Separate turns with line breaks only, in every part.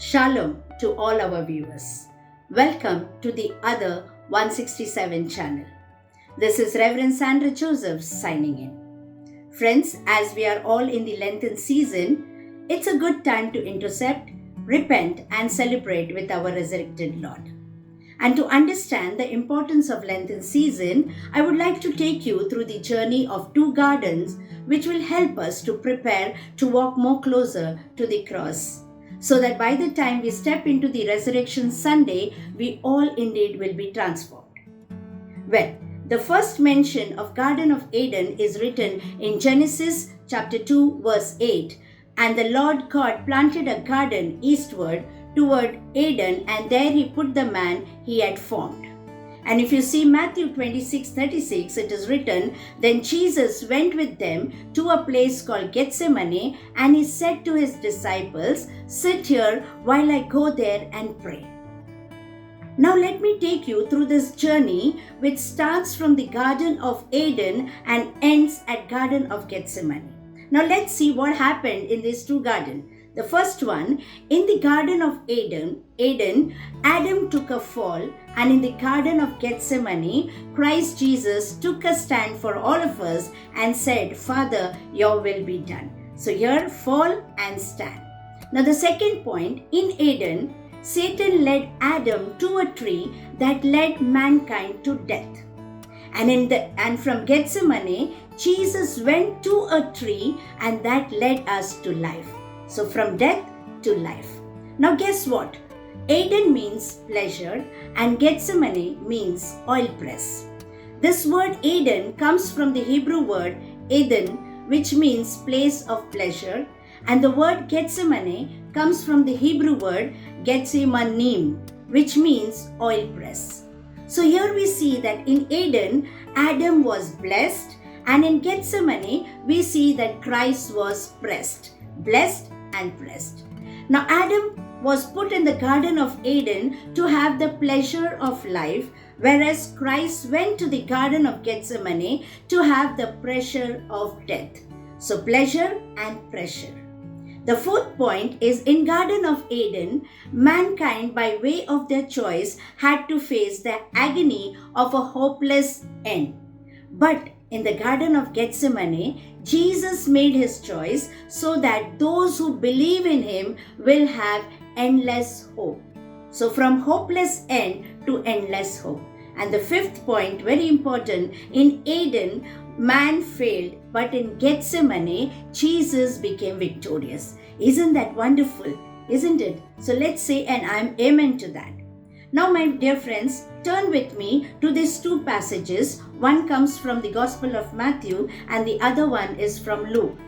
Shalom to all our viewers. Welcome to the other 167 channel. This is Reverend Sandra Joseph signing in. Friends, as we are all in the Lenten season, it's a good time to intercept, repent, and celebrate with our resurrected Lord. And to understand the importance of Lenten season, I would like to take you through the journey of two gardens which will help us to prepare to walk more closer to the cross, so that by the time we step into the Resurrection Sunday, we all indeed will be transformed. Well, the first mention of Garden of Eden is written in Genesis chapter 2 verse 8, and the Lord God planted a garden eastward toward Eden, and there he put the man he had formed. And if you see Matthew 26:36, it is written, Then Jesus went with them to a place called Gethsemane, and he said to his disciples, Sit here while I go there and pray. Now let me take you through this journey which starts from the Garden of Eden and ends at Garden of Gethsemane. Now let's see what happened in these two gardens. The first one, in the Garden of Eden, Adam took a fall, and in the Garden of Gethsemane, Christ Jesus took a stand for all of us and said, Father, your will be done. So here, fall and stand. Now the second point, in Eden, Satan led Adam to a tree that led mankind to death. And from Gethsemane, Jesus went to a tree and that led us to life. So from death to life. Now guess what? Eden means pleasure and Gethsemane means oil press. This word Eden comes from the Hebrew word Eden, which means place of pleasure, and the word Gethsemane comes from the Hebrew word Gethsemanim, which means oil press. So here we see that in Eden, Adam was blessed, and in Gethsemane, we see that Christ was pressed. Blessed and pressed. Now Adam was put in the Garden of Eden to have the pleasure of life, whereas Christ went to the Garden of Gethsemane to have the pressure of death. So pleasure and pressure. The fourth point is in Garden of Eden, mankind by way of their choice had to face the agony of a hopeless end. But in the Garden of Gethsemane, Jesus made his choice so that those who believe in him will have endless hope. So from hopeless end to endless hope. And the fifth point, very important, in Eden, man failed, but in Gethsemane, Jesus became victorious. Isn't that wonderful? Isn't it? So let's say and I'm amen to that. Now, my dear friends, turn with me to these two passages. One comes from the Gospel of Matthew and the other one is from Luke,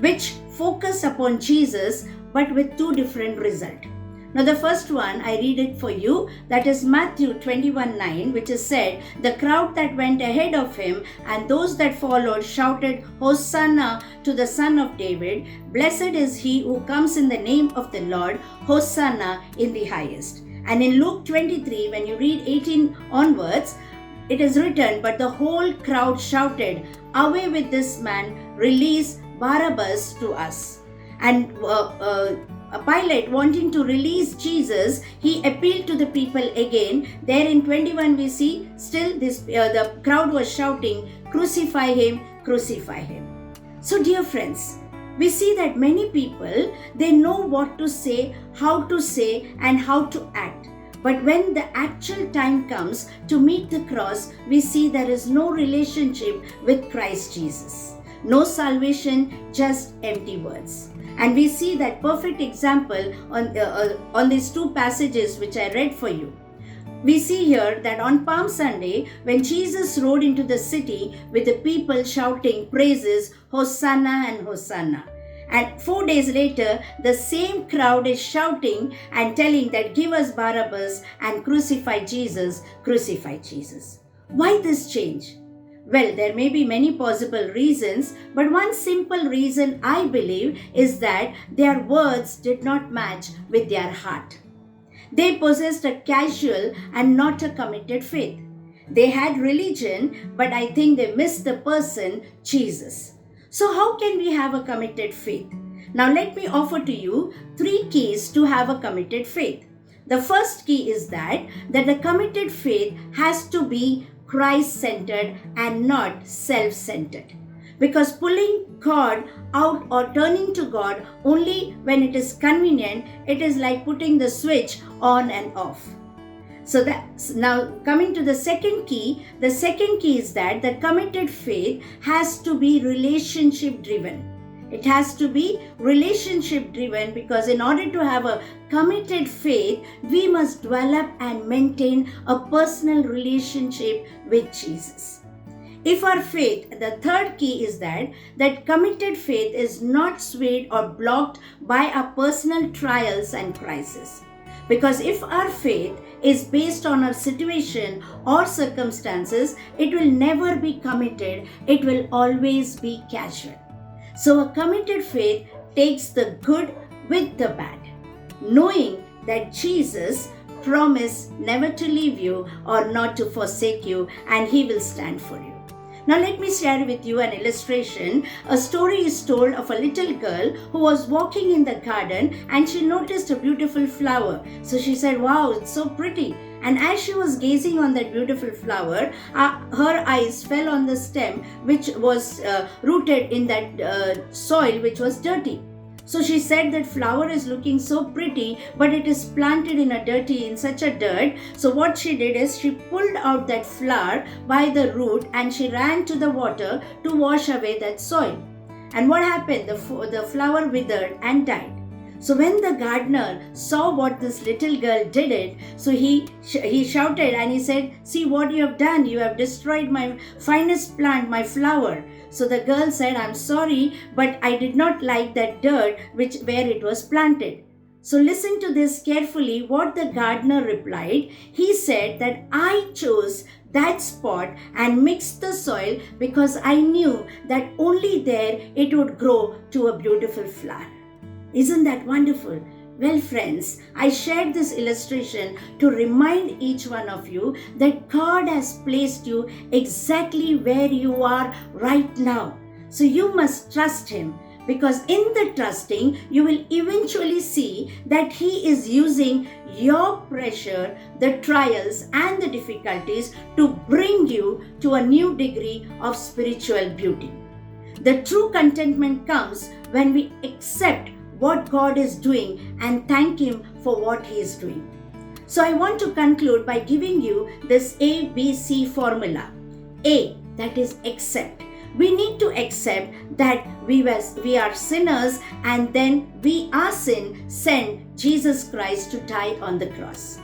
which focus upon Jesus but with two different results. Now, the first one, I read it for you. That is Matthew 21:9, which is said, The crowd that went ahead of him and those that followed shouted, Hosanna to the Son of David. Blessed is he who comes in the name of the Lord. Hosanna in the highest. And in Luke 23, when you read 18 onwards, it is written, But the whole crowd shouted, Away with this man, release Barabbas to us. And Pilate, wanting to release Jesus, he appealed to the people again. There in 21 we see, still the crowd was shouting, Crucify him, crucify him. So dear friends, we see that many people, they know what to say, and how to act. But when the actual time comes to meet the cross, we see there is no relationship with Christ Jesus. No salvation, just empty words. And we see that perfect example on these two passages which I read for you. We see here that on Palm Sunday, when Jesus rode into the city with the people shouting praises, Hosanna and Hosanna. And 4 days later, the same crowd is shouting and telling that give us Barabbas and crucify Jesus, crucify Jesus. Why this change? Well, there may be many possible reasons, but one simple reason I believe is that their words did not match with their heart. They possessed a casual and not a committed faith. They had religion, but I think they missed the person, Jesus. So how can we have a committed faith? Now let me offer to you 3 keys to have a committed faith. The first key is that the committed faith has to be Christ-centered and not self-centered. Because pulling God out or turning to God only when it is convenient, it is like putting the switch on and off. So that's now coming to the second key. The second key is that the committed faith has to be relationship driven. It has to be relationship driven, because in order to have a committed faith, we must develop and maintain a personal relationship with Jesus. If our faith, the third key is that committed faith is not swayed or blocked by our personal trials and crises. Because if our faith is based on our situation or circumstances, it will never be committed, it will always be casual. So a committed faith takes the good with the bad, knowing that Jesus promised never to leave you or not to forsake you, and He will stand for you. Now let me share with you an illustration. A story is told of a little girl who was walking in the garden and she noticed a beautiful flower. So she said, "Wow, it's so pretty." And as she was gazing on that beautiful flower, her eyes fell on the stem which was rooted in that soil which was dirty. So she said, that flower is looking so pretty, but it is planted in such a dirt. So what she did is she pulled out that flower by the root and she ran to the water to wash away that soil. And what happened? The flower withered and died. So when the gardener saw what this little girl did it, so he shouted and he said, "See what you have done. You have destroyed my finest plant, my flower." So the girl said, "I'm sorry, but I did not like that dirt where it was planted." So listen to this carefully what the gardener replied. He said that I chose that spot and mixed the soil because I knew that only there it would grow to a beautiful flower. Isn't that wonderful? Well, friends, I shared this illustration to remind each one of you that God has placed you exactly where you are right now. So you must trust Him, because in the trusting, you will eventually see that He is using your pressure, the trials and the difficulties to bring you to a new degree of spiritual beauty. The true contentment comes when we accept what God is doing and thank Him for what He is doing. So I want to conclude by giving you this ABC formula. A, that is accept. We need to accept that we are sinners, and then our sin sent Jesus Christ to die on the cross.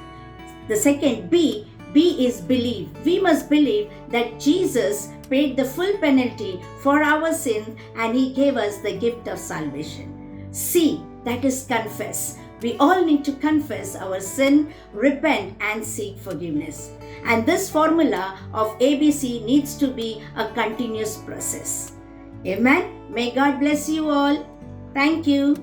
The second B is believe. We must believe that Jesus paid the full penalty for our sins and He gave us the gift of salvation. C, that is confess. We all need to confess our sin, repent and seek forgiveness. And this formula of ABC needs to be a continuous process. Amen. May God bless you all. Thank you.